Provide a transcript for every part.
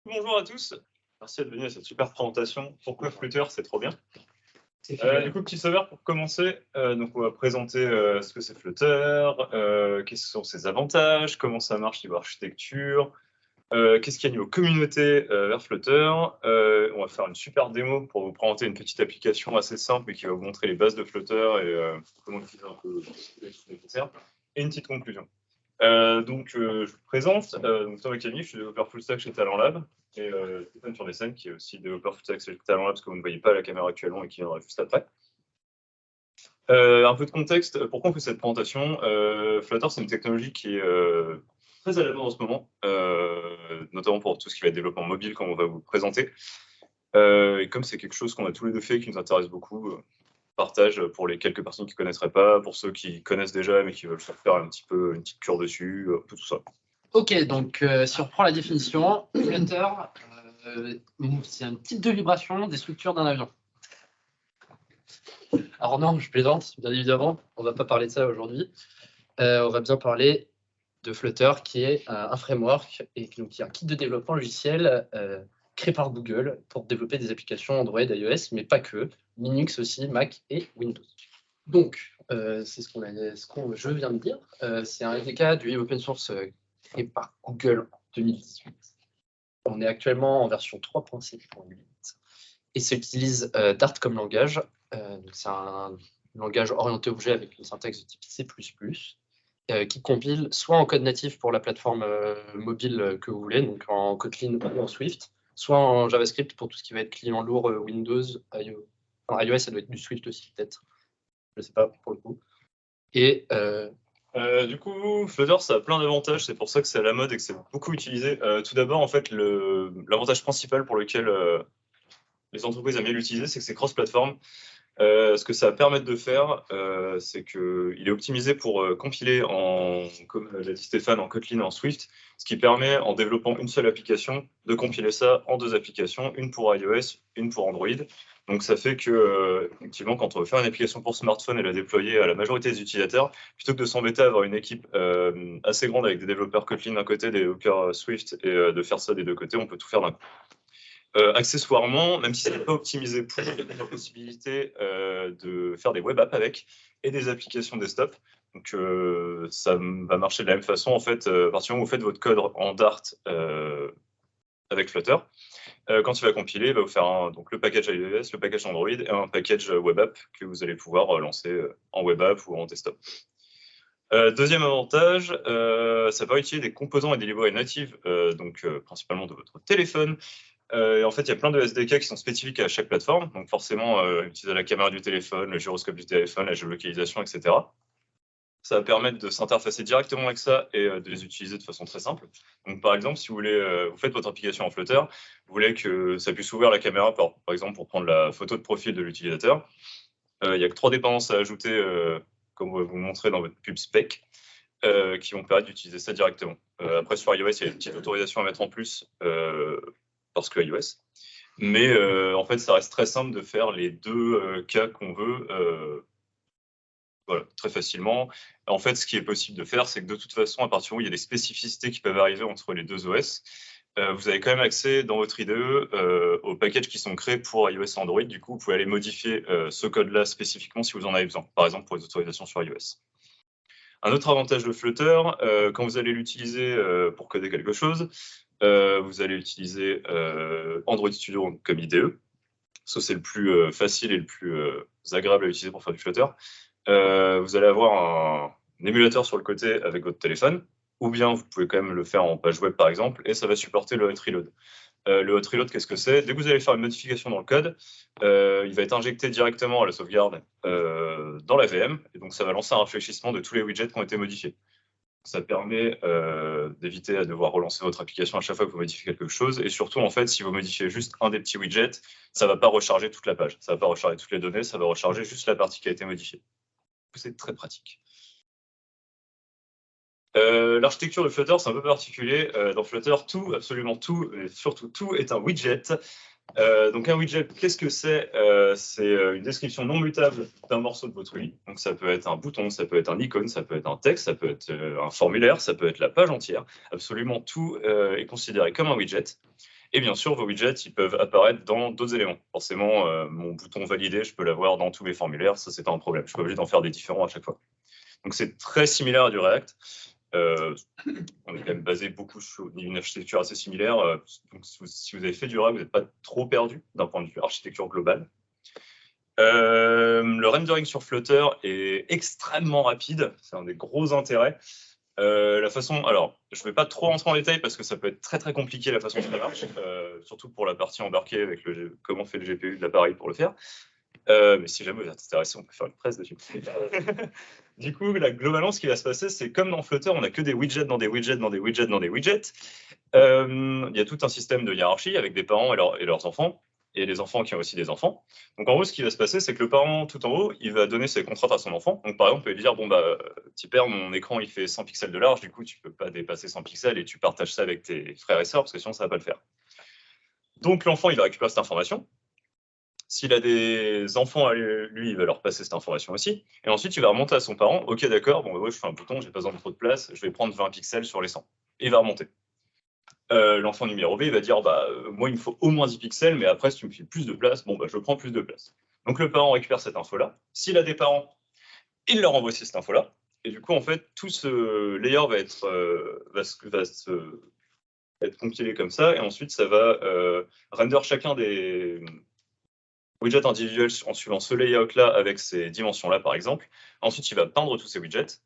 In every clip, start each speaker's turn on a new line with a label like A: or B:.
A: Bonjour à tous, merci d'être venus à cette super présentation. Pourquoi Flutter, c'est trop bien. Du coup, petit savoir pour commencer. Donc, on va présenter ce que c'est Flutter, quels sont ses avantages, comment ça marche niveau architecture, qu'est-ce qu'il y a niveau communauté vers Flutter. On va faire une super démo pour vous présenter une petite application assez simple et qui va vous montrer les bases de Flutter et comment utiliser un peu les nécessaires. Et une petite conclusion. Je vous présente, donc Thomas Camille, je suis développeur full stack chez Talent Lab, et Stéphane Turdesen, qui est aussi développeur full stack chez Talent Lab, parce que vous ne voyez pas à la caméra actuellement et qui viendra juste après. Un peu de contexte, pourquoi on fait cette présentation? Flutter, c'est une technologie qui est très à la mode en ce moment, notamment pour tout ce qui va être développement mobile, comme on va vous présenter. Et comme c'est quelque chose qu'on a tous les deux fait, qui nous intéresse beaucoup, partage pour les quelques personnes qui ne connaisseraient pas, pour ceux qui connaissent déjà mais qui veulent faire un petit peu une petite cure dessus, tout ça.
B: Ok, donc si on reprend la définition, Flutter, c'est un type de vibration des structures d'un avion. Alors non, je plaisante, bien évidemment, on ne va pas parler de ça aujourd'hui. On va bien parler de Flutter, qui est un framework et donc, qui est un kit de développement logiciel créé par Google pour développer des applications Android, iOS, mais pas que, Linux aussi, Mac et Windows. Donc, c'est ce que je viens de dire. C'est un SDK du open source créé par Google en 2018. On est actuellement en version 3.7.8 et ça utilise Dart comme langage. C'est un langage orienté objet avec une syntaxe de type C++. Qui compile soit en code natif pour la plateforme mobile que vous voulez, donc en Kotlin ou en Swift, soit en JavaScript pour tout ce qui va être client lourd Windows, iOS. Enfin, iOS, ça doit être du Swift aussi, peut-être. Je ne sais pas pour le coup. Et
A: du coup, Flutter, ça a plein d'avantages, c'est pour ça que c'est à la mode et que c'est beaucoup utilisé. Tout d'abord, en fait, l'avantage principal pour lequel les entreprises aiment bien l'utiliser, c'est que c'est cross-platform. Ce que ça va permettre de faire, c'est qu'il est optimisé pour compiler, comme l'a dit Stéphane, en Kotlin et en Swift, ce qui permet, en développant une seule application, de compiler ça en deux applications, une pour iOS, une pour Android. Donc ça fait que, effectivement, quand on veut faire une application pour smartphone et la déployer à la majorité des utilisateurs, plutôt que de s'embêter à avoir une équipe assez grande avec des développeurs Kotlin d'un côté, des développeurs Swift, et de faire ça des deux côtés, on peut tout faire d'un coup. Accessoirement, même si ce n'est pas optimisé pour, il y a la possibilité de faire des web apps avec et des applications desktop. Donc, ça va marcher de la même façon, en fait, à partir du moment où vous faites votre code en Dart avec Flutter. Quand il va compiler, il va vous faire donc le package iOS, le package Android et un package web app que vous allez pouvoir lancer en web app ou en desktop. Deuxième avantage, ça va utiliser des composants et des librairies natives, principalement de votre téléphone. En fait, il y a plein de SDK qui sont spécifiques à chaque plateforme. Donc forcément, utiliser la caméra du téléphone, le gyroscope du téléphone, la géolocalisation, etc. Ça va permettre de s'interfacer directement avec ça et de les utiliser de façon très simple. Donc par exemple, si vous voulez, vous faites votre application en Flutter, vous voulez que ça puisse ouvrir la caméra, par exemple, pour prendre la photo de profil de l'utilisateur. Il n'y a que 3 dépendances à ajouter, comme on va vous montrer dans votre pub spec, qui vont permettre d'utiliser ça directement. Après, sur iOS, il y a une petite autorisation à mettre en plus, parce que iOS. Mais en fait, ça reste très simple de faire les deux cas qu'on veut très facilement. En fait, ce qui est possible de faire, c'est que de toute façon, à partir du moment où il y a des spécificités qui peuvent arriver entre les deux OS, vous avez quand même accès dans votre IDE aux packages qui sont créés pour iOS et Android. Du coup, vous pouvez aller modifier ce code-là spécifiquement si vous en avez besoin, par exemple pour les autorisations sur iOS. Un autre avantage de Flutter, quand vous allez l'utiliser pour coder quelque chose, vous allez utiliser Android Studio comme IDE. Ça, c'est le plus facile et le plus agréable à utiliser pour faire du Flutter. Vous allez avoir un émulateur sur le côté avec votre téléphone, ou bien vous pouvez quand même le faire en page web, par exemple, et ça va supporter le hot reload. Le hot reload, qu'est-ce que c'est? Dès que vous allez faire une modification dans le code, il va être injecté directement à la sauvegarde dans la VM, et donc ça va lancer un rafraîchissement de tous les widgets qui ont été modifiés. Ça permet d'éviter à devoir relancer votre application à chaque fois que vous modifiez quelque chose. Et surtout, en fait, si vous modifiez juste un des petits widgets, ça ne va pas recharger toute la page. Ça ne va pas recharger toutes les données, ça va recharger juste la partie qui a été modifiée. C'est très pratique. L'architecture de Flutter, c'est un peu particulier. Dans Flutter, tout, absolument tout, et surtout tout, est un widget. Donc un widget, qu'est-ce que c'est? C'est une description non mutable d'un morceau de votre UI. Donc ça peut être un bouton, ça peut être un icône, ça peut être un texte, ça peut être un formulaire, ça peut être la page entière. Absolument tout est considéré comme un widget. Et bien sûr, vos widgets, ils peuvent apparaître dans d'autres éléments. Forcément, mon bouton valider, je peux l'avoir dans tous mes formulaires, ça, c'est pas un problème. Je suis pas obligé d'en faire des différents à chaque fois. Donc, c'est très similaire à du React. On est quand même basé beaucoup sur une architecture assez similaire. Donc, si vous avez fait du React, vous n'êtes pas trop perdu d'un point de vue architecture globale. Le rendering sur Flutter est extrêmement rapide. C'est un des gros intérêts. La façon, alors, je ne vais pas trop rentrer en détail parce que ça peut être très très compliqué la façon dont ça marche, surtout pour la partie embarquée avec comment fait le GPU de l'appareil pour le faire. Mais si jamais vous êtes intéressé, on peut faire une presse dessus. Du coup, là, globalement, ce qui va se passer, c'est comme dans Flutter, on n'a que des widgets dans des widgets dans des widgets dans des widgets. Il y a tout un système de hiérarchie avec des parents et leurs enfants, et les enfants qui ont aussi des enfants. Donc, en gros, ce qui va se passer, c'est que le parent, tout en haut, il va donner ses contraintes à son enfant. Donc, par exemple, on peut lui dire, bon, bah, petit père, mon écran, il fait 100 pixels de large, du coup, tu peux pas dépasser 100 pixels et tu partages ça avec tes frères et sœurs, parce que sinon, ça va pas le faire. Donc, l'enfant, il va récupérer cette information. S'il a des enfants à lui, il va leur passer cette information aussi. Et ensuite, il va remonter à son parent. Ok, d'accord, bon, ouais, je fais un bouton, j'ai pas besoin de trop de place, je vais prendre 20 pixels sur les 100. Et il va remonter. L'enfant numéro B, il va dire, bah, moi, il me faut au moins 10 pixels, mais après, si tu me files plus de place, bon, bah, je prends plus de place. Donc, le parent récupère cette info-là. S'il a des parents, il leur envoie aussi cette info-là. Et du coup, en fait, tout ce layer va être compilé comme ça. Et ensuite, ça va render chacun des widgets individuels en suivant ce layout-là avec ces dimensions-là, par exemple. Ensuite, il va peindre tous ces widgets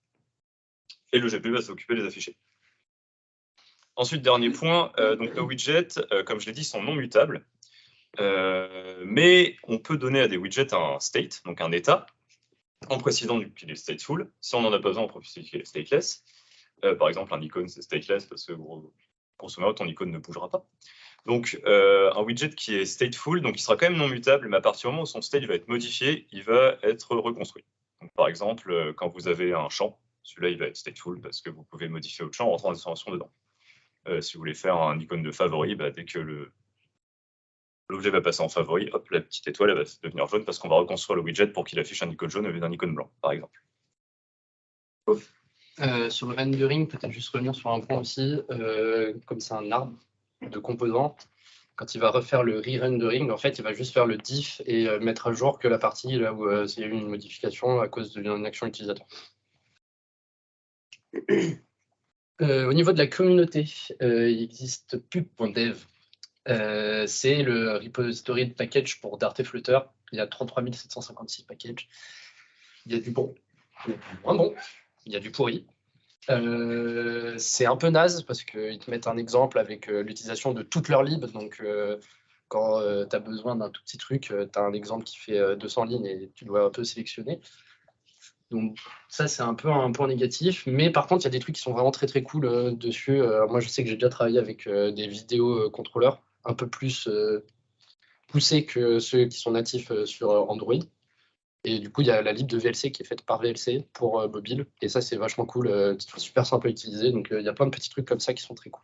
A: et le GPU va s'occuper de les afficher. Ensuite, dernier point, donc nos widgets, comme je l'ai dit, sont non mutables, mais on peut donner à des widgets un state, donc un état, en précisant qu'il est stateful. Si on n'en a pas besoin, on précise qu'il est stateless. Par exemple, un icône, c'est stateless parce que grosso modo, ton icône ne bougera pas. Donc, un widget qui est stateful, donc il sera quand même non mutable, mais à partir du moment où son state va être modifié, il va être reconstruit. Donc, par exemple, quand vous avez un champ, celui-là, il va être stateful parce que vous pouvez modifier votre champ en rentrant des informations dedans. Si vous voulez faire un icône de favori, bah, dès que l'objet va passer en favori, hop, la petite étoile elle va devenir jaune parce qu'on va reconstruire le widget pour qu'il affiche un icône jaune au lieu d'un icône blanc, par exemple.
B: Sur le rendering, peut-être juste revenir sur un point aussi, comme c'est un arbre de composants, quand il va refaire le re-rendering, en fait, il va juste faire le diff et mettre à jour que la partie là où il y a eu une modification à cause d'une action utilisateur. Au niveau de la communauté, il existe pub.dev. C'est le repository de package pour Dart et Flutter. Il y a 33 756 packages. Il y a du bon, il y a du moins bon, il y a du pourri. C'est un peu naze parce qu'ils te mettent un exemple avec l'utilisation de toute leur lib. Donc, quand tu as besoin d'un tout petit truc, tu as un exemple qui fait 200 lignes et tu dois un peu sélectionner. Donc, ça, c'est un peu un point négatif. Mais par contre, il y a des trucs qui sont vraiment très très cool dessus. Moi, je sais que j'ai déjà travaillé avec des vidéos contrôleurs un peu plus poussés que ceux qui sont natifs sur Android. Et du coup, il y a la lib de VLC qui est faite par VLC pour mobile. Et ça, c'est vachement cool, super simple à utiliser. Donc, il y a plein de petits trucs comme ça qui sont très cool.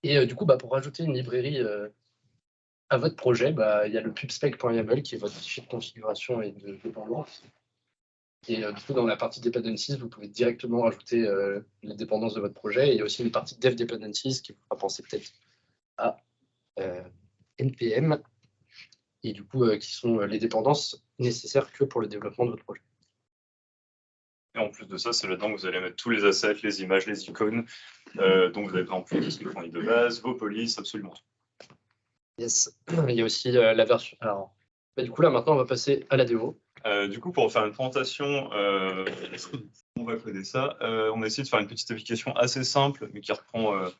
B: Et du coup, pour rajouter une librairie à votre projet, il y a le pubspec.yaml qui est votre fichier de configuration et de dépendance. Et du coup, dans la partie dependencies, vous pouvez directement rajouter les dépendances de votre projet. Et il y a aussi une partie dev dependencies qui vous fera penser peut-être à NPM. Et du coup, qui sont les dépendances nécessaires que pour le développement de votre projet.
A: Et en plus de ça, c'est là-dedans que vous allez mettre tous les assets, les images, les icônes, dont vous avez rempli tout ce qui est de base, vos polices, absolument tout.
B: Yes. Il y a aussi la version. Alors, du coup, là, maintenant, on va passer à la démo.
A: Du coup, pour faire une présentation, on va coder ça. On a essayé de faire une petite application assez simple, mais qui reprend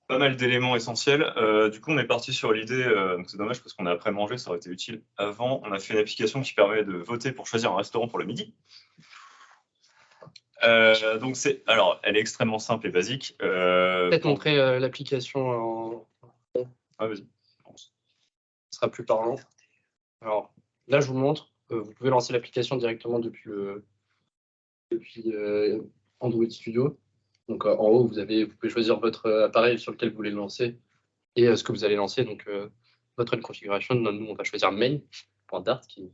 A: pas mal d'éléments essentiels. Du coup, on est parti sur l'idée, donc c'est dommage parce qu'on a après mangé, ça aurait été utile avant. On a fait une application qui permet de voter pour choisir un restaurant pour le midi. Donc alors, elle est extrêmement simple et basique.
B: Peut-être montrer l'application en.
A: Ah, vas-y.
B: Ce sera plus parlant. Alors, là, je vous montre. Vous pouvez lancer l'application directement depuis Android Studio. Donc, en haut, vous pouvez choisir votre appareil sur lequel vous voulez le lancer et ce que vous allez lancer. Donc, votre configuration. Nous, on va choisir main.dart, qui est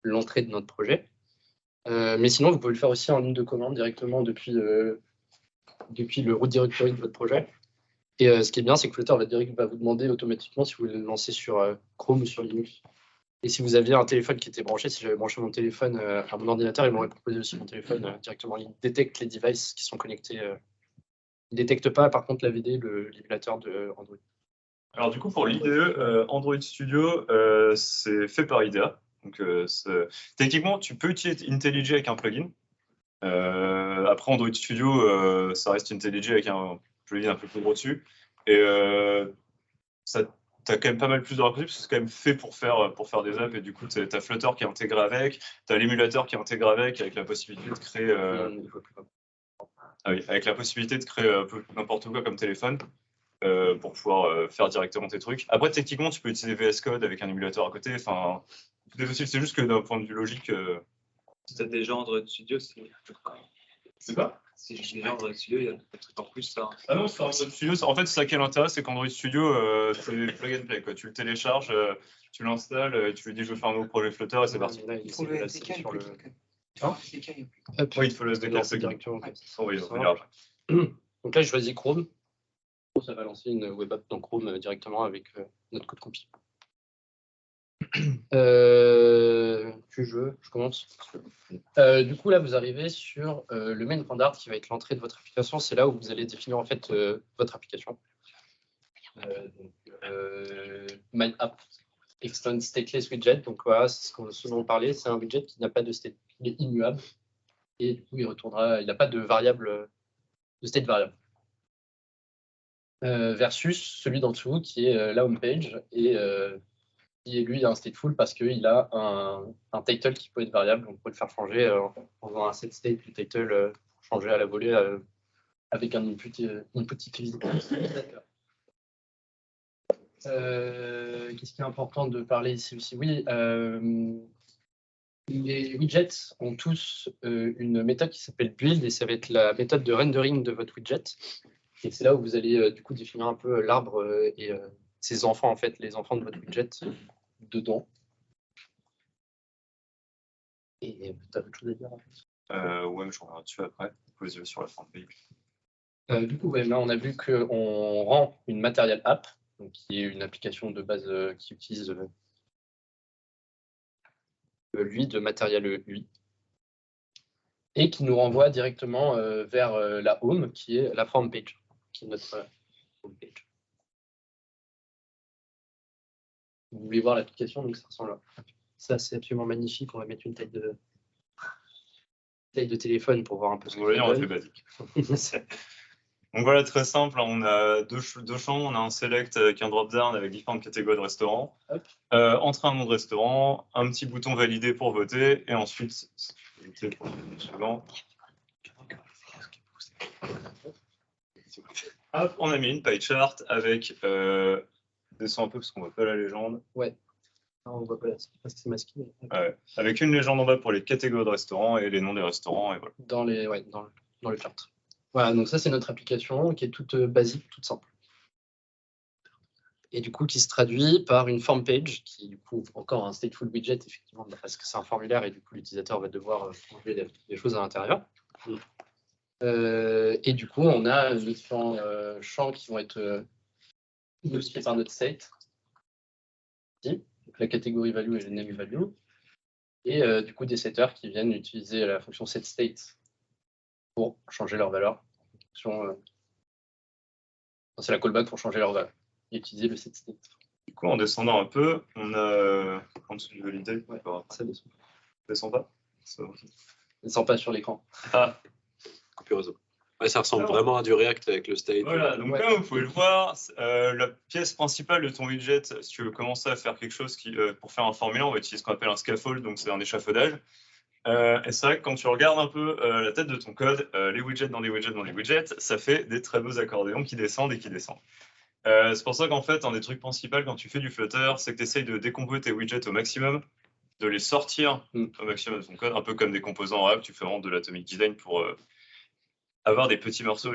B: l'entrée de notre projet. Mais sinon, vous pouvez le faire aussi en ligne de commande directement depuis le root directory de votre projet. Et ce qui est bien, c'est que Flutter va vous demander automatiquement si vous voulez le lancer sur Chrome ou sur Linux. Et si vous aviez un téléphone qui était branché, si j'avais branché mon téléphone à mon ordinateur, il m'aurait proposé aussi mon téléphone directement. Il détecte les devices qui sont connectés. Il ne détecte pas, par contre, l'AVD, l'émulateur de Android.
A: Alors du coup, pour l'IDE, Android Studio, c'est fait par IDEA. Donc, techniquement, tu peux utiliser IntelliJ avec un plugin. Après, Android Studio, ça reste IntelliJ avec un plugin un peu plus gros dessus. Et ça, t'as quand même pas mal plus de raccourcis parce que c'est quand même fait pour faire des apps. Et du coup, t'as Flutter qui est intégré avec, t'as l'émulateur qui est intégré avec la possibilité de créer. Avec la possibilité de créer un peu n'importe quoi comme téléphone. Pour pouvoir faire directement tes trucs. Après, techniquement, tu peux utiliser VS Code avec un émulateur à côté. Enfin, tout est possible. C'est juste que d'un point de vue logique.
C: Si tu as déjà Android Studio,
A: c'est pas
C: Si j'ai déjà Android Studio, il y a peut-être en plus ça.
A: Ah non, c'est Android Studio. En fait, c'est ça qui est l'intérêt, c'est qu'Android Studio, c'est plug and play. Quoi. Tu le télécharges, tu l'installes, tu lui dis je veux faire un nouveau projet Flutter et c'est parti.
D: Il faut le SDK sur le.
A: Oui, il faut le SDK
B: directement.
A: Oui, on verra.
B: Donc là, je choisis Chrome. Ça va lancer une web app dans Chrome directement avec notre code compile. Je commence. Du coup, là, vous arrivez sur le main standard qui va être l'entrée de votre application. C'est là où vous allez définir en fait votre application. My app extend stateless widget. Donc voilà, c'est ce dont on parlait. C'est un widget qui n'a pas de state, il est immuable et du coup, il n'a pas de variable, de state variable. Versus celui d'en dessous qui est la home page et qui est lui un stateful parce qu'il a un title qui peut être variable. On peut le faire changer en faisant un set state du title changer à la volée avec un input utilisé. Qu'est-ce qui est important de parler ici aussi? Oui, les widgets ont tous une méthode qui s'appelle build et ça va être la méthode de rendering de votre widget. Et c'est là où vous allez du coup définir un peu l'arbre et ses enfants, en fait, les enfants de votre widget dedans. Et tu as autre chose à dire?
A: Ouais, mais je reviendrai dessus après. Vous les yeux sur la front page.
B: Du coup, ouais, là, on a vu qu'on rend une Material App, donc qui est une application de base qui utilise l'UI de Material UI, et qui nous renvoie directement vers la home, qui est la front page, qui est notre home page. Vous voulez voir l'application, donc ça ressemble là. Ça, c'est absolument magnifique. On va mettre une taille de téléphone pour voir un peu ce que
A: on a fait basique. Donc voilà, très simple. On a deux champs. On a un select avec un drop-down avec différentes catégories de restaurants. Entrer un nom de restaurant, un petit bouton valider pour voter, et ensuite, hop, on a mis une pie chart avec. Descend un peu parce qu'on voit pas la légende.
B: Ouais. Non, on voit pas parce que c'est masqué.
A: Ouais. Avec une légende en bas pour les catégories de restaurants et les noms des restaurants. Et voilà.
B: Dans le chart. Voilà, donc ça c'est notre application qui est toute basique, toute simple. Et du coup qui se traduit par une form page qui du coup encore un stateful widget effectivement parce que c'est un formulaire et du coup l'utilisateur va devoir changer des choses à l'intérieur. Et du coup on a différents champs qui vont être modifiés par notre state. Donc la catégorie value et le name value. Et du coup des setters qui viennent utiliser la fonction setState pour changer leur valeur. C'est la callback pour changer leur valeur et utiliser le setState.
A: Du coup, en descendant un peu, on a en dessous du valider.
B: Ouais, ça descend.
A: Ça descend pas.
B: Ça descend pas sur l'écran.
A: Ah.
C: Coupure réseau. Ouais, ça ressemble vraiment à du React avec le state.
A: Voilà, donc comme vous pouvez le voir, la pièce principale de ton widget, si tu veux commencer à faire quelque chose pour faire un formulaire, on va utiliser ce qu'on appelle un scaffold, donc c'est un échafaudage. Et c'est vrai que quand tu regardes un peu la tête de ton code, les widgets dans les widgets dans les widgets, ça fait des très beaux accordéons qui descendent et qui descendent. C'est pour ça qu'en fait, un des trucs principaux quand tu fais du Flutter, c'est que tu essayes de décomposer tes widgets au maximum, de les sortir au maximum de ton code, un peu comme des composants en React, tu fais vraiment de l'atomic design pour avoir des petits morceaux,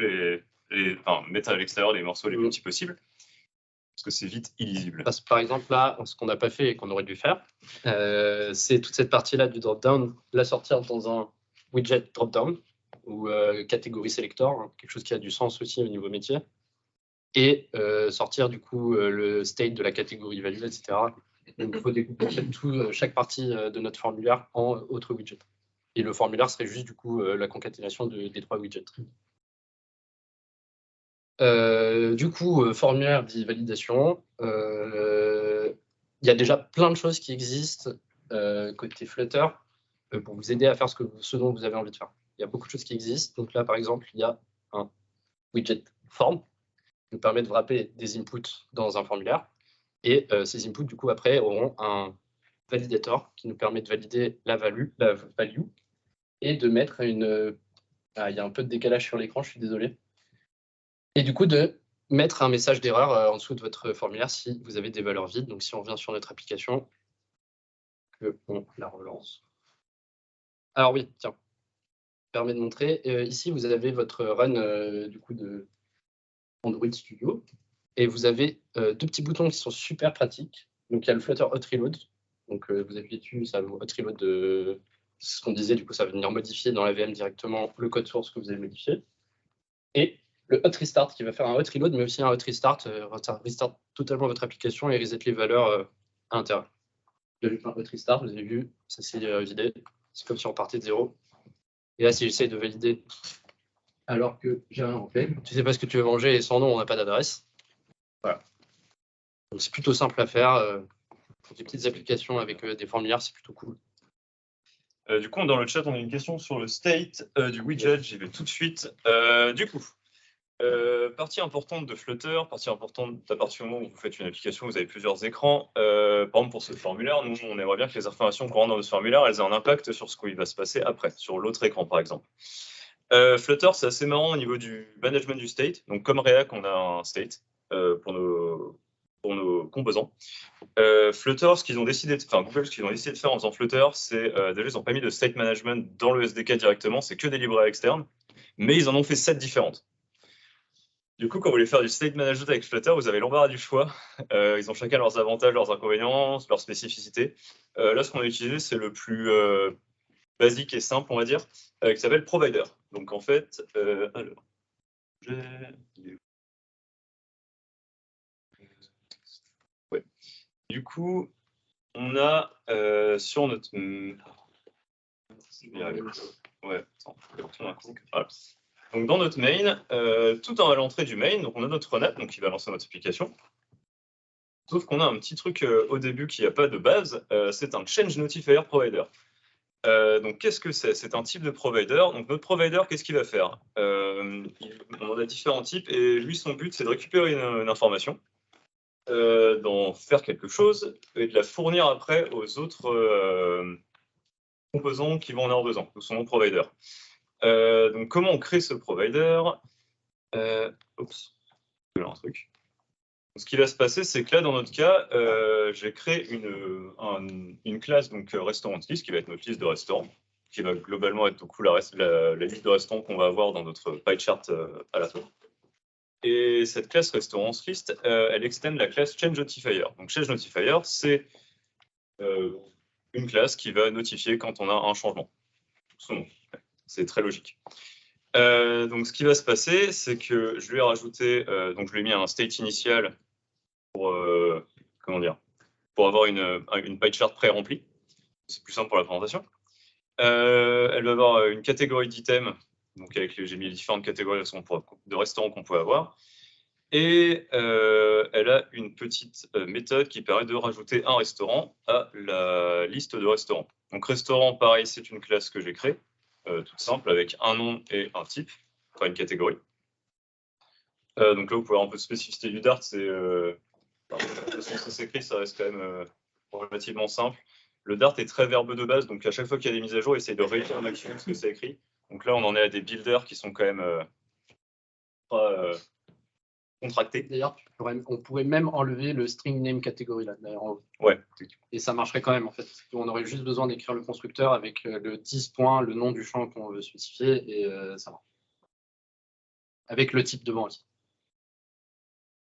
A: mettre à l'extérieur les morceaux les plus petits possibles. Parce que c'est vite illisible.
B: Parce que par exemple, là, ce qu'on n'a pas fait et qu'on aurait dû faire, c'est toute cette partie-là du drop-down, la sortir dans un widget drop-down ou catégorie selector, quelque chose qui a du sens aussi au niveau métier. et sortir du coup le state de la catégorie value, etc. Donc il faut découper en fait, chaque partie de notre formulaire en autres widgets. Et le formulaire serait juste du coup la concaténation des 3 widgets. Du coup, formulaire dit validation. Il y a déjà plein de choses qui existent côté Flutter pour vous aider à faire ce dont vous avez envie de faire. Il y a beaucoup de choses qui existent. Donc là, par exemple, il y a un widget form qui nous permet de wrapper des inputs dans un formulaire. Et ces inputs, du coup, après, auront un validator qui nous permet de valider la value et de mettre une... il y a un peu de décalage sur l'écran, je suis désolé. Et du coup, de mettre un message d'erreur en dessous de votre formulaire si vous avez des valeurs vides. Donc, si on revient sur notre application, qu'on la relance. Alors oui, tiens, permet de montrer. Ici, vous avez votre run du coup de Android Studio. Et vous avez 2 petits boutons qui sont super pratiques. Donc, il y a le Flutter Hot Reload. Donc, vous appuyez dessus, ça va Hot Reload ce qu'on disait, du coup, ça va venir modifier dans la VM directement le code source que vous avez modifié. Et le hot restart qui va faire un hot reload, mais aussi un hot restart, restart totalement votre application et reset les valeurs à l'intérieur. Vous avez fait un hot restart, vous avez vu, ça s'est vidé. C'est comme si on partait de 0. Et là, si j'essaie de valider alors que j'ai rien en fait, tu sais pas ce que tu veux manger et sans nom, on n'a pas d'adresse. Voilà. Donc c'est plutôt simple à faire. Pour des petites applications avec des formulaires, c'est plutôt cool.
A: Du coup, dans le chat, on a une question sur le state du widget. J'y vais tout de suite. Du coup, partie importante de Flutter, partie importante à partir du moment où vous faites une application, vous avez plusieurs écrans. Par exemple, pour ce formulaire, nous, on aimerait bien que les informations qu'on rentre dans ce formulaire, elles aient un impact sur ce qui va se passer après, sur l'autre écran, par exemple. Flutter, c'est assez marrant au niveau du management du state. Donc, comme React, on a un state pour nos composants. Flutter, ce qu'ils ont décidé de faire en faisant Flutter, c'est déjà, ils n'ont pas mis de state management dans le SDK directement, c'est que des librairies externes, mais ils en ont fait 7 différentes. Du coup, quand vous voulez faire du state management avec Flutter, vous avez l'embarras du choix. Ils ont chacun leurs avantages, leurs inconvénients, leurs spécificités. Là, ce qu'on a utilisé, c'est le plus basique et simple, on va dire, qui s'appelle Provider. Donc, en fait, alors, ouais. Du coup, on a sur notre... Ouais, attends, voilà. Donc dans notre main, tout en à l'entrée du main, donc on a notre run app, donc qui va lancer notre application. Sauf qu'on a un petit truc au début qui n'a pas de base, c'est un change notifier provider. Donc qu'est-ce que c'est? C'est un type de provider. Donc notre provider, qu'est-ce qu'il va faire? On en a différents types et lui, son but, c'est de récupérer une information, d'en faire quelque chose et de la fournir après aux autres composants qui vont en avoir besoin, donc son nom provider. Donc comment on crée ce provider? Oups, j'ai un truc. Ce qui va se passer, c'est que là, dans notre cas, j'ai créé une classe, donc restaurant list, qui va être notre liste de restaurants, qui va globalement être du coup la liste de restaurants qu'on va avoir dans notre pie chart à la fin. Et cette classe restaurant list, elle extend la classe change notifier. Donc change notifier, c'est une classe qui va notifier quand on a un changement. C'est très logique. Donc ce qui va se passer, c'est que je lui ai rajouté, donc je lui ai mis un state initial pour avoir une pie chart pré-remplie. C'est plus simple pour la présentation. Elle va avoir une catégorie d'items, donc j'ai mis les différentes catégories de restaurants qu'on pouvait avoir. Et elle a une petite méthode qui permet de rajouter un restaurant à la liste de restaurants. Donc restaurant, pareil, c'est une classe que j'ai créée, toute simple, avec un nom et un type, enfin une catégorie. Donc là, vous pouvez avoir un peu de spécificité du Dart, c'est... de toute façon, ça s'écrit, ça reste quand même relativement simple. Le Dart est très verbeux de base, donc à chaque fois qu'il y a des mises à jour, il essaye de réécrire au maximum ce que c'est écrit. Donc là, on en est à des builders qui sont quand même contractés.
B: D'ailleurs, on pourrait même enlever le string name catégorie là.
A: Ouais.
B: Et ça marcherait quand même en fait. On aurait juste besoin d'écrire le constructeur avec le 10 points, le nom du champ qu'on veut spécifier, et ça marche. Avec le type devant aussi.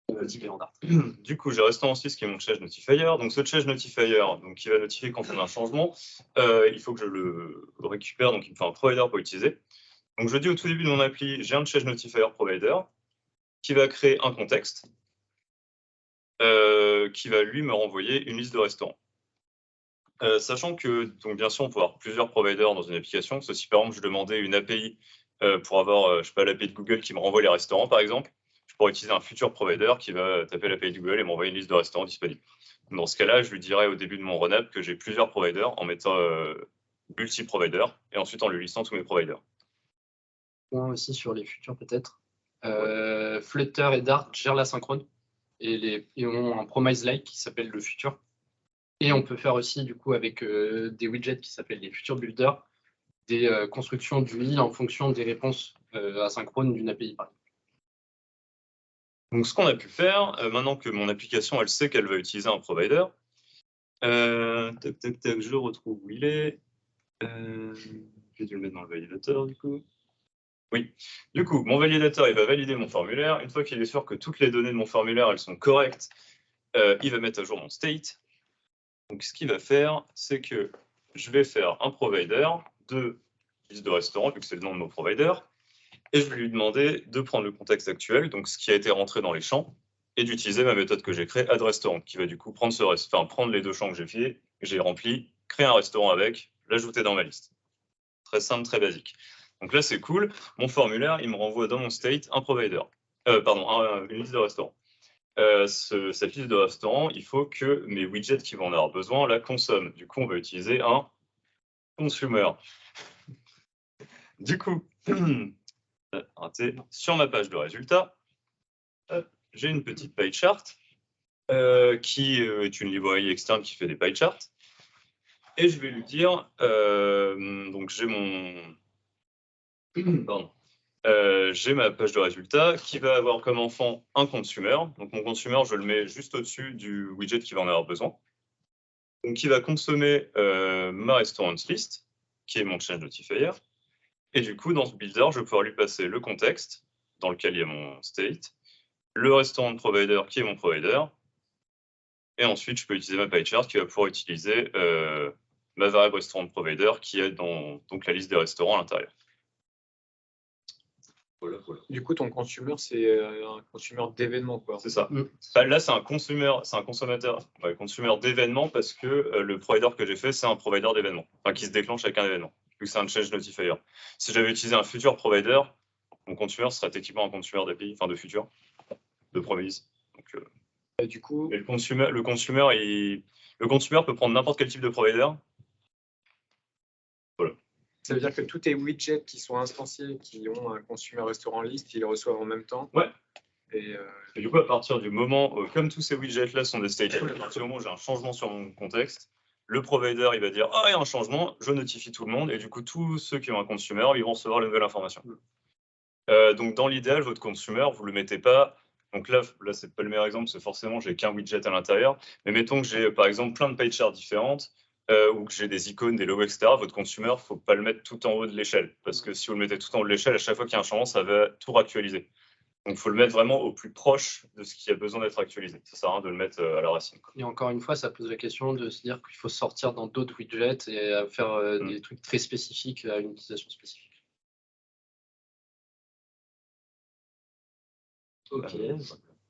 B: Le type est en Dart.
A: Du coup, j'ai restaurant list qui est mon change notifier. Donc ce change notifier, donc qui va notifier quand on a un changement, il faut que je le récupère, donc il me fait un provider pour utiliser. Donc je dis au tout début de mon appli, j'ai un change notifier provider qui va créer un contexte qui va lui me renvoyer une liste de restaurants. Sachant que, donc bien sûr, on peut avoir plusieurs providers dans une application. Si par exemple je demandais une API pour avoir, je sais pas, l'API de Google qui me renvoie les restaurants, par exemple, je pourrais utiliser un futur provider qui va taper l'API de Google et m'envoyer une liste de restaurants disponibles. Dans ce cas-là, je lui dirais au début de mon run-up que j'ai plusieurs providers en mettant multi-provider et ensuite en lui listant tous mes providers.
B: Point aussi sur les futurs peut-être. Flutter et Dart gèrent l'asynchrone et ont un promise-like qui s'appelle le futur. Et on peut faire aussi du coup avec des widgets qui s'appellent les future builders, des constructions d'UI en fonction des réponses asynchrones d'une API par exemple.
A: Donc ce qu'on a pu faire, maintenant que mon application elle sait qu'elle va utiliser un provider, je le retrouve où il est. J'ai dû le mettre dans le validateur du coup. Oui, du coup, mon validateur il va valider mon formulaire. Une fois qu'il est sûr que toutes les données de mon formulaire elles sont correctes, il va mettre à jour mon state. Donc ce qu'il va faire, c'est que je vais faire un provider de liste de restaurants, vu que c'est le nom de mon provider, et je vais lui demander de prendre le contexte actuel, donc ce qui a été rentré dans les champs, et d'utiliser ma méthode que j'ai créée, add-restaurant, qui va du coup prendre les deux champs que j'ai remplis, créer un restaurant avec, l'ajouter dans ma liste. Très simple, très basique. Donc là, c'est cool. Mon formulaire, il me renvoie dans mon state un provider. Une liste de restaurants. Cette liste de restaurants, il faut que mes widgets qui vont en avoir besoin la consomment. Du coup, on va utiliser un consumer. Du coup, sur ma page de résultats, j'ai une petite pie chart qui est une librairie externe qui fait des pie charts. Et je vais lui dire, donc j'ai j'ai ma page de résultats qui va avoir comme enfant un consumer. Donc mon consumer, je le mets juste au-dessus du widget qui va en avoir besoin. Donc qui va consommer ma restaurant list, qui est mon change notifier. Et du coup, dans ce builder, je vais pouvoir lui passer le contexte dans lequel il y a mon state, le restaurant provider qui est mon provider, et ensuite je peux utiliser ma PyChart qui va pouvoir utiliser ma variable restaurant provider qui est dans donc la liste des restaurants à l'intérieur.
D: Voilà. Du coup, ton consumer, c'est un consumer d'événements, quoi.
A: C'est ça. Là, c'est un consommateur consumer d'événements parce que le provider que j'ai fait, c'est un provider d'événements, qui se déclenche avec un événement, vu que c'est un change notifier. Si j'avais utilisé un futur provider, mon consumer serait techniquement un consumer d'API, de futur, de promise. Donc,
D: du coup,
A: et le consumer peut prendre n'importe quel type de provider. Voilà.
D: Ça veut dire que tous tes widgets qui sont instanciés, qui ont un consumer restaurant list, ils les reçoivent en même temps.
A: Ouais. Et du coup, à partir du moment, comme tous ces widgets-là sont des stateful, à partir du moment où j'ai un changement sur mon contexte, le provider, il va dire « Ah, il y a un changement », je notifie tout le monde, et du coup, tous ceux qui ont un consumer, ils vont recevoir la nouvelle information. Donc, dans l'idéal, votre consumer, vous ne le mettez pas... Donc là c'est pas le meilleur exemple, parce que forcément, j'ai qu'un widget à l'intérieur. Mais mettons que j'ai, par exemple, plein de page charts différentes, ou que j'ai des icônes, des logos, etc. Votre consumer, il ne faut pas le mettre tout en haut de l'échelle. Parce que si vous le mettez tout en haut de l'échelle, à chaque fois qu'il y a un changement, ça va tout réactualiser. Donc, il faut le mettre vraiment au plus proche de ce qui a besoin d'être actualisé. Ça sert à rien de le mettre à la racine.
B: Et encore une fois, ça pose la question de se dire qu'il faut sortir dans d'autres widgets et faire des trucs très spécifiques à une utilisation spécifique. Ok,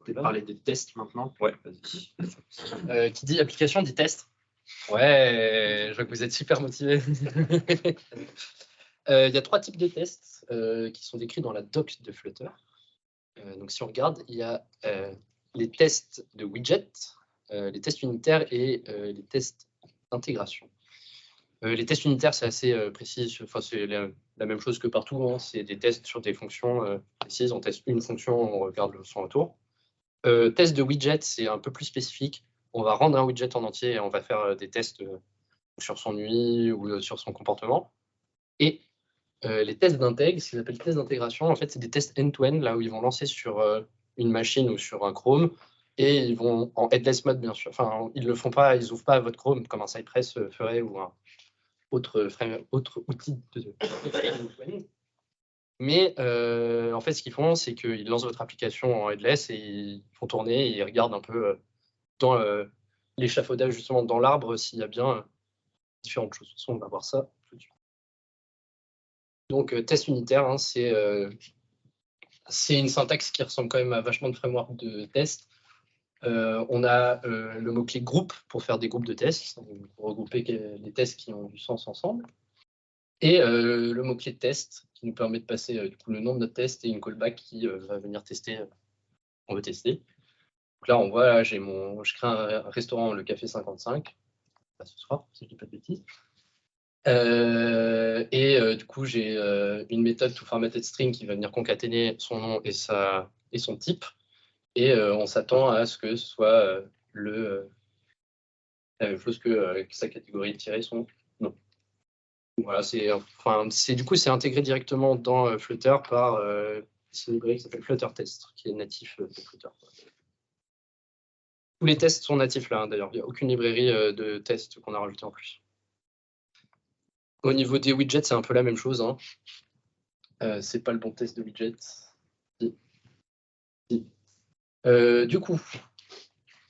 B: peut-être parler des tests maintenant.
A: Ouais, vas-y.
B: Qui dit application dit test. Ouais, je vois que vous êtes super motivés. Il y a 3 types de tests qui sont décrits dans la doc de Flutter. Donc si on regarde, il y a les tests de widget, les tests unitaires et les tests d'intégration. Les tests unitaires, c'est assez précis, c'est la même chose que partout, hein. C'est des tests sur des fonctions précises, on teste une fonction, on regarde son retour. Test de widget, c'est un peu plus spécifique. On va rendre un widget en entier et on va faire des tests sur son UI ou sur son comportement. Et les tests d'intègre, ce qu'ils appellent tests d'intégration, en fait, c'est des tests end-to-end, là où ils vont lancer sur une machine ou sur un Chrome, et ils vont en headless mode, bien sûr. Enfin, ils le font pas, ils ouvrent pas votre Chrome comme un Cypress ferait ou un autre outil de mais en fait, ce qu'ils font, c'est qu'ils lancent votre application en headless et ils font tourner et ils regardent un peu dans l'échafaudage, justement, dans l'arbre, s'il y a bien différentes choses. De toute façon, on va voir ça tout de suite. Donc, test unitaire, hein, c'est c'est une syntaxe qui ressemble quand même à vachement de framework de test. On a le mot-clé groupe pour faire des groupes de tests, pour regrouper les tests qui ont du sens ensemble. Et le mot-clé test qui nous permet de passer du coup, le nom de notre test et une callback qui va venir tester. On veut tester. Donc là, on voit, je crée un restaurant, le Café 55, ce soir, si je ne dis pas de bêtises. Du coup, j'ai une méthode toFormatted_string qui va venir concaténer son nom et son type. Et on s'attend à ce que ce soit la même chose que sa catégorie tirer son nom. Voilà, du coup, c'est intégré directement dans Flutter par une librairie qui s'appelle FlutterTest, qui est natif de Flutter. Tous les tests sont natifs là, d'ailleurs. Il n'y a aucune librairie de tests qu'on a rajouté en plus. Au niveau des widgets, c'est un peu la même chose. Hein. C'est pas le bon test de widget. Si. Du coup,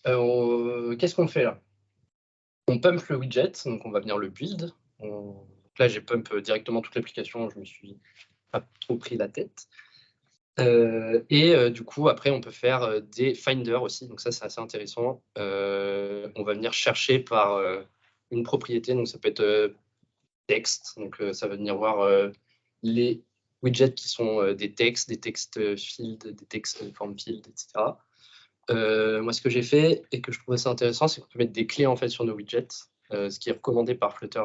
B: qu'est-ce qu'on fait là? On pump le widget, donc on va venir le build. Là, j'ai pump directement toute l'application, je me suis pas trop pris la tête. Du coup, après, on peut faire des finders aussi, donc ça, c'est assez intéressant. On va venir chercher par une propriété, donc ça peut être texte, donc ça va venir voir les widgets qui sont des textes field, des textes form field, etc. Moi, ce que j'ai fait et que je trouve assez intéressant, c'est qu'on peut mettre des clés en fait sur nos widgets, ce qui est recommandé par Flutter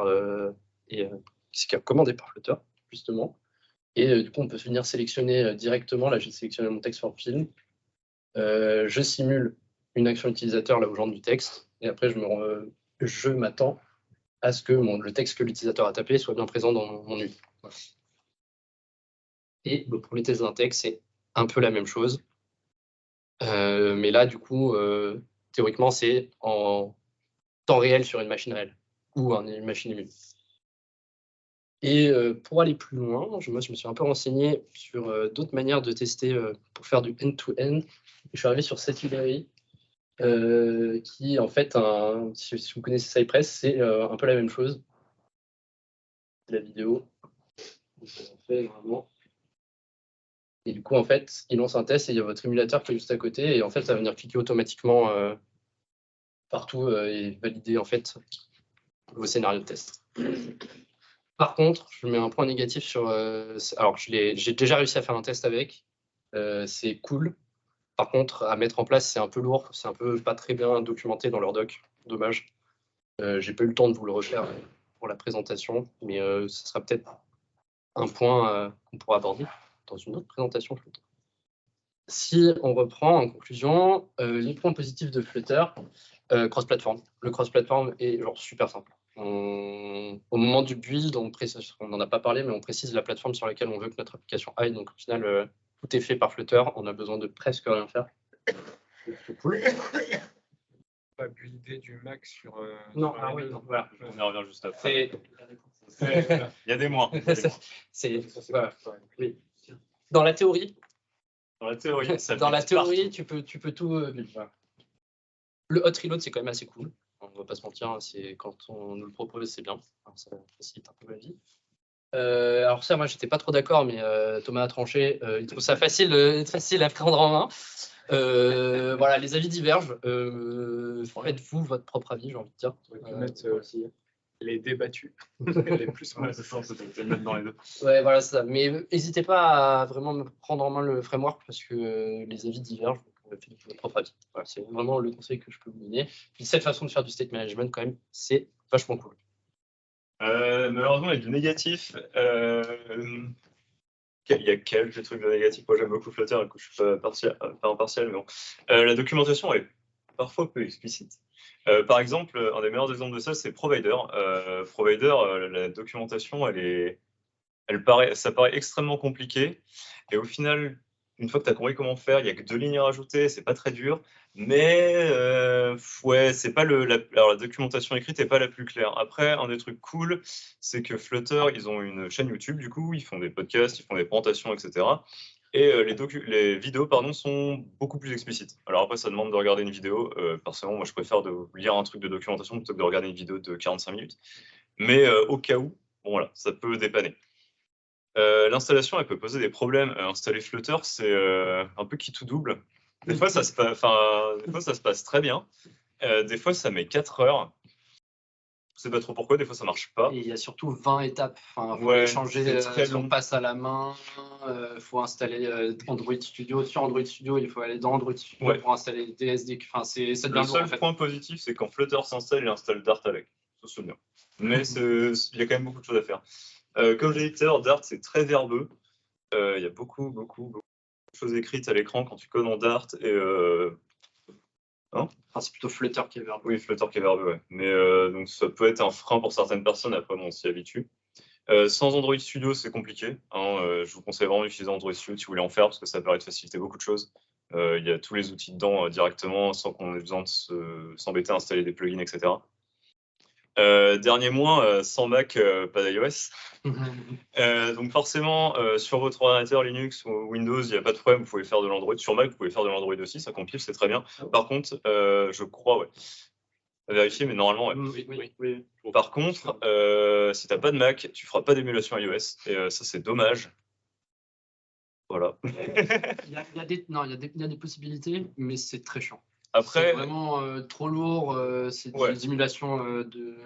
B: justement. Et du coup, on peut venir sélectionner directement. Là, j'ai sélectionné mon texte form field. Je simule une action utilisateur là où j'entre du texte, et après je m'attends à ce que le texte que l'utilisateur a tapé soit bien présent dans mon UI. Voilà. Et pour les tests d'un texte, c'est un peu la même chose. Mais là, du coup, théoriquement, c'est en temps réel sur une machine réelle ou une machine émule. Et pour aller plus loin, moi, je me suis un peu renseigné sur d'autres manières de tester pour faire du end-to-end. Je suis arrivé sur cette librairie qui, en fait, si vous connaissez Cypress, c'est un peu la même chose. La vidéo. Fait, vraiment. Et du coup, en fait, il lance un test et il y a votre émulateur qui est juste à côté. Et en fait, ça va venir cliquer automatiquement partout et valider en fait vos scénarios de test. Par contre, je mets un point négatif sur. Alors, j'ai déjà réussi à faire un test avec. C'est cool. Par contre, à mettre en place, c'est un peu lourd. C'est un peu pas très bien documenté dans leur doc. Dommage. J'ai pas eu le temps de vous le refaire pour la présentation, mais ce sera peut-être un point qu'on pourra aborder dans une autre présentation. Si on reprend en conclusion, les points positifs de Flutter, cross-platform. Le cross-platform est genre super simple. Au moment du build, on n'en a pas parlé, mais on précise la plateforme sur laquelle on veut que notre application aille. Donc au final, tout est fait par Flutter. On a besoin de presque rien faire. C'est cool.
D: Pas builder du Mac sur.
B: Non,
D: sur
B: oui, non, voilà.
A: On y revient juste après.
B: Il
A: y a des moins.
B: Voilà. Oui. Dans la théorie,
A: Dans la théorie,
B: tu peux tout. Voilà. Le hot reload, c'est quand même assez cool. On ne va pas se mentir, c'est quand on nous le propose, c'est bien. Alors, ça facilite un peu la vie. Alors ça, moi, j'étais pas trop d'accord, mais Thomas a tranché. Il trouve ça facile à prendre en main. Voilà, les avis divergent. Faites-vous votre propre avis, j'ai envie de dire.
D: Les débattus. Les plus
A: ouais, c'est ça, c'est le mettre dans les deux.
B: Ouais, voilà, c'est ça. Mais n'hésitez pas à vraiment me prendre en main le framework parce que les avis divergent. Donc, faites votre propre avis. Voilà, c'est vraiment le conseil que je peux vous donner. Puis cette façon de faire du state management, quand même, c'est vachement cool.
A: Malheureusement, il y a du négatif. Il y a quelques trucs de négatifs. Moi, j'aime beaucoup Flutter, du coup, je suis pas impartial, mais bon. La documentation est parfois peu explicite. Par exemple, un des meilleurs exemples de ça, c'est Provider. Provider, la documentation, ça paraît extrêmement compliqué. Et au final, une fois que tu as compris comment faire, il n'y a que 2 lignes à rajouter, c'est pas très dur. Mais ouais, c'est pas alors la documentation écrite n'est pas la plus claire. Après, un des trucs cool, c'est que Flutter, ils ont une chaîne YouTube, du coup, ils font des podcasts, ils font des présentations, etc. Et les vidéos sont beaucoup plus explicites. Alors après, ça demande de regarder une vidéo. Personnellement, moi, je préfère de lire un truc de documentation plutôt que de regarder une vidéo de 45 minutes. Mais au cas où, bon, voilà, ça peut dépanner. L'installation, elle peut poser des problèmes. Installer Flutter, c'est un peu qui tout double. Des fois, ça se passe très bien. Des fois, ça met 4 heures. Je sais pas trop pourquoi, des fois ça marche pas.
B: Et il y a surtout 20 étapes. Enfin, faut
A: Ouais,
B: changer
A: c'est très
B: son
A: long.
B: pass à la main. Faut installer Android Studio. Sur Android Studio, il faut aller dans Android Studio
A: Ouais.
B: pour installer des SDK. Enfin, ça devient
A: Le
B: lourd,
A: seul
B: en fait.
A: point positif, c'est quand Flutter s'installe, il installe Dart avec. Ça, c'est bien. Mais il y a quand même beaucoup de choses à faire. Comme j'ai dit tout à l'heure, Dart, c'est très verbeux. Il y a beaucoup de choses écrites à l'écran quand tu codes en Dart. Et,
B: Enfin, c'est plutôt Flutter qui est verbeux.
A: oui, Flutter qui est verbeux, ouais. Mais donc ça peut être un frein pour certaines personnes, après bon, on s'y habitue. Sans Android Studio, c'est compliqué. Je vous conseille vraiment d'utiliser Android Studio si vous voulez en faire, parce que ça permet de faciliter beaucoup de choses. Il y a tous les outils dedans directement, sans qu'on ait besoin de s'embêter à installer des plugins, etc. Dernier mois, sans Mac, pas d'iOS. Donc forcément, sur votre ordinateur Linux ou Windows, il n'y a pas de problème, vous pouvez faire de l'Android. Sur Mac, vous pouvez faire de l'Android aussi, ça compile, c'est très bien. Par contre, je crois, ouais. À vérifier, mais normalement, ouais.
B: Oui.
A: Par contre, si tu n'as pas de Mac, tu feras pas d'émulation iOS. Et ça, c'est dommage. Voilà.
B: Il y a des possibilités, mais c'est très chiant.
A: Après,
B: C'est vraiment trop lourd. C'est
A: Ouais.
B: des émulations de.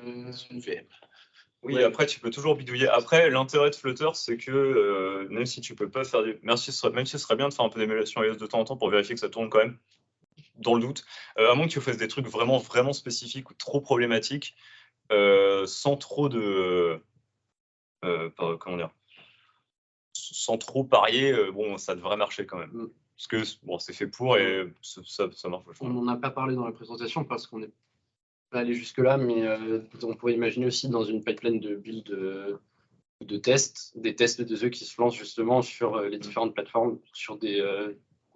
A: oui,
B: Ouais.
A: après, tu peux toujours bidouiller. Après, l'intérêt de Flutter, c'est que même si tu peux pas faire même si ce serait bien de faire un peu d'émulation iOS de temps en temps pour vérifier que ça tourne quand même, dans le doute, à moins que tu fasses des trucs vraiment, vraiment spécifiques ou trop problématiques, sans trop de. Comment dire, sans trop parier, bon, ça devrait marcher quand même. Parce que bon, c'est fait pour et ça marche.
B: On n'en a pas parlé dans la présentation parce qu'on n'est pas allé jusque-là, mais on pourrait imaginer aussi dans une pipeline de build de tests, des tests de œufs qui se lancent justement sur les différentes plateformes, sur des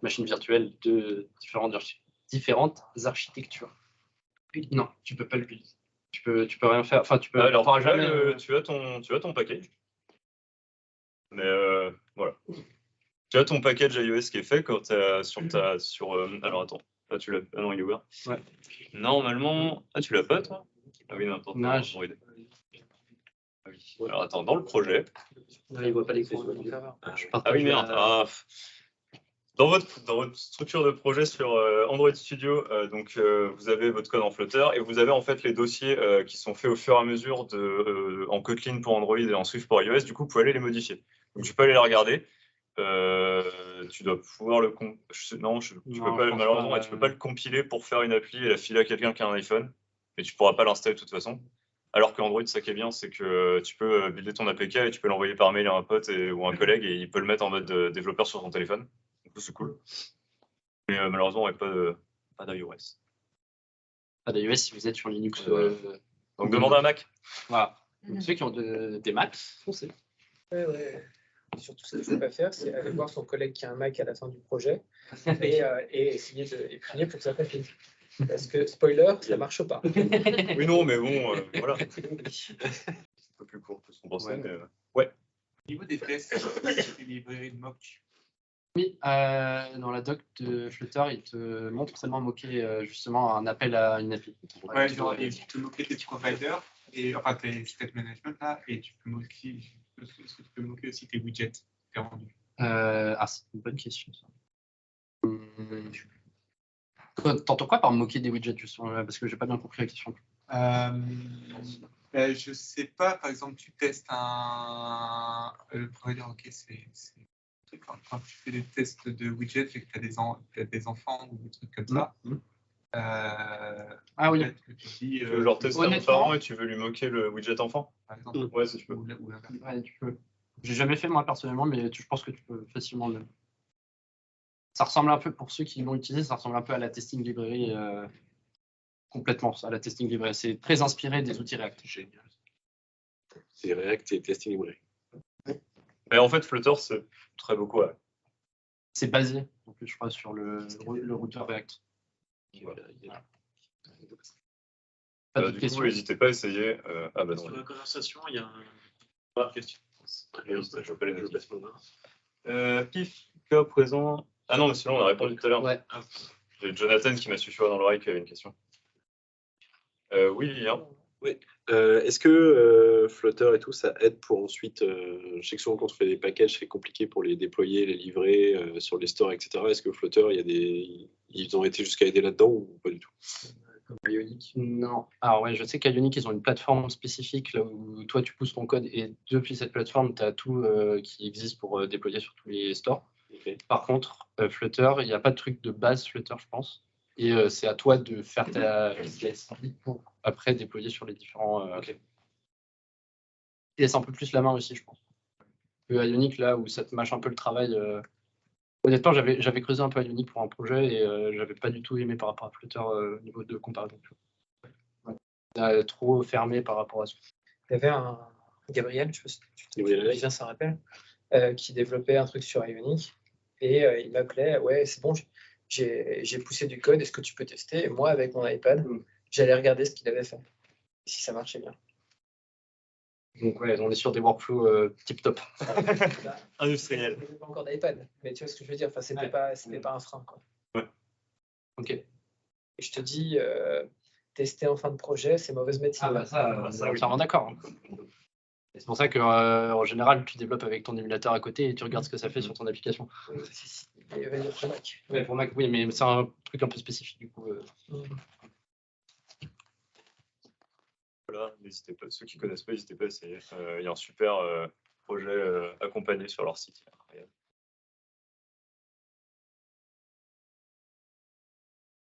B: machines virtuelles de différentes architectures. Non, tu peux pas le build. Tu peux rien faire. Enfin, tu peux.
A: Alors,
B: pourras jamais.
A: tu as ton package. Mais voilà. Tu as ton package iOS qui est fait quand tu alors attends. Ah, tu l'as. Ah non, il est ouvert.
B: Ouais.
A: Normalement. Ah, tu l'as pas, toi? Ah oui, non,
B: Non,
A: Android. Ah oui. Alors attends, dans le projet.
B: Non, il voit pas l'écran.
A: Ah oui, merde. Dans votre structure de projet sur Android Studio, donc vous avez votre code en Flutter et vous avez en fait les dossiers qui sont faits au fur et à mesure en Kotlin pour Android et en Swift pour iOS. Du coup, vous pouvez aller les modifier. Donc tu peux aller les regarder. Tu dois pouvoir le malheureusement, tu peux pas le compiler pour faire une appli et la filer à quelqu'un qui a un iPhone, et tu pourras pas l'installer de toute façon. Alors qu'Android, ça qui est bien, c'est que tu peux builder ton APK et tu peux l'envoyer par mail à un pote ou un collègue et il peut le mettre en mode développeur sur son téléphone. Donc c'est cool. Mais malheureusement, on n'a pas d'iOS.
B: Pas d'iOS si vous êtes sur Linux.
A: Donc demandez un Mac.
B: Voilà. Donc, ceux qui ont des Macs, foncez.
D: Ouais. Et surtout, ce qu'il ne faut pas faire, c'est aller voir son collègue qui a un Mac à la fin du projet et essayer de prier pour que ça fasse. Parce que, spoiler, ça ne marche pas.
A: Oui, non, mais bon, voilà. C'est un peu plus court que ce qu'on pensait, mais ouais.
E: Au niveau des tests, des librairies de mock.
B: Oui, dans la doc de Flutter, il te montre seulement moquer justement un appel à une API.
E: Ouais, genre, et tu peux moquer tes providers, et, enfin tes state management là, et tu peux moquer, est-ce que tu peux moquer aussi tes widgets tes rendus?
B: C'est une bonne question. Ça. T'entends quoi par moquer des widgets justement, parce que j'ai pas bien compris la question.
E: Je sais pas, par exemple, tu testes le provider, ok, c'est quand tu fais des tests de widgets et que tu as des enfants ou des trucs comme ça.
B: Ah oui.
E: Que tu dis,
A: Tu veux genre tester un parent et tu veux lui moquer le widget enfant?
E: Par exemple.
A: Ouais, si tu peux.
B: Ouais, tu peux. J'ai jamais fait moi personnellement, mais je pense que tu peux facilement le. Ça ressemble un peu, pour ceux qui l'ont utilisé, ça ressemble un peu à la testing librairie, complètement, à la testing librairie. C'est très inspiré des outils React.
C: Génial. C'est React et testing librairie.
A: Mais en fait, Flutter, c'est très beaucoup. Ouais.
B: C'est basé, en plus, je crois, sur le routeur React.
C: Voilà.
A: Du coup, n'hésitez pas à essayer.
F: Sur la conversation, il y a une question.
A: Je peux les Pif, cas présent. Ah non, mais sinon, on a répondu tout à l'heure.
B: Ouais.
A: J'ai Jonathan qui m'a susurré dans l'oreille qu'il y avait une question. Oui, Lilian.
C: Oui. Est-ce que Flutter et tout, ça aide pour ensuite, je sais que souvent quand on fait des packages, c'est compliqué pour les déployer, les livrer sur les stores, etc. Est-ce que Flutter, ils ont été jusqu'à aider là-dedans ou pas du tout?
B: Comme Ionic, non. Alors ouais, je sais qu'à Ionic, ils ont une plateforme spécifique là où toi tu pousses ton code et depuis cette plateforme, tu as tout qui existe pour déployer sur tous les stores.
C: Ok.
B: Par contre, Flutter, il n'y a pas de truc de base Flutter, je pense. Et c'est à toi de faire ta CI/CD pour après déployer sur les différents.
C: Ok.
B: Et laisse un peu plus la main aussi, je pense. Que Ionic, là où ça te mâche un peu le travail. Honnêtement, j'avais creusé un peu Ionic pour un projet et j'avais pas du tout aimé par rapport à Flutter au niveau de comparaison. Ouais. Trop fermé par rapport à ça.
D: Il y avait un Gabriel, je sais pas si tu
C: Gabriel.
D: bien ça rappelle, qui développait un truc sur Ionic et il m'appelait, ouais, c'est bon, j'ai poussé du code, est-ce que tu peux tester? Et moi, avec mon iPad, j'allais regarder ce qu'il avait fait, si ça marchait bien.
B: Donc ouais, on est sur des workflows tip top.
A: Industriel.
D: Il n'y avait pas encore d'iPad, mais tu vois ce que je veux dire, enfin, c'était pas un frein, quoi.
B: Ok.
D: Et je te dis, tester en fin de projet, c'est mauvaise médecine.
B: Ah bah ça entièrement d'accord. C'est pour ça que en général, tu développes avec ton émulateur à côté et tu regardes ce que ça fait sur ton application.
D: Il y avait le Mac.
B: Ouais, pour Mac, oui, mais c'est un truc un peu spécifique du coup.
A: Voilà, n'hésitez pas. Ceux qui connaissent pas, n'hésitez pas à essayer. Il y a un super projet accompagné sur leur site.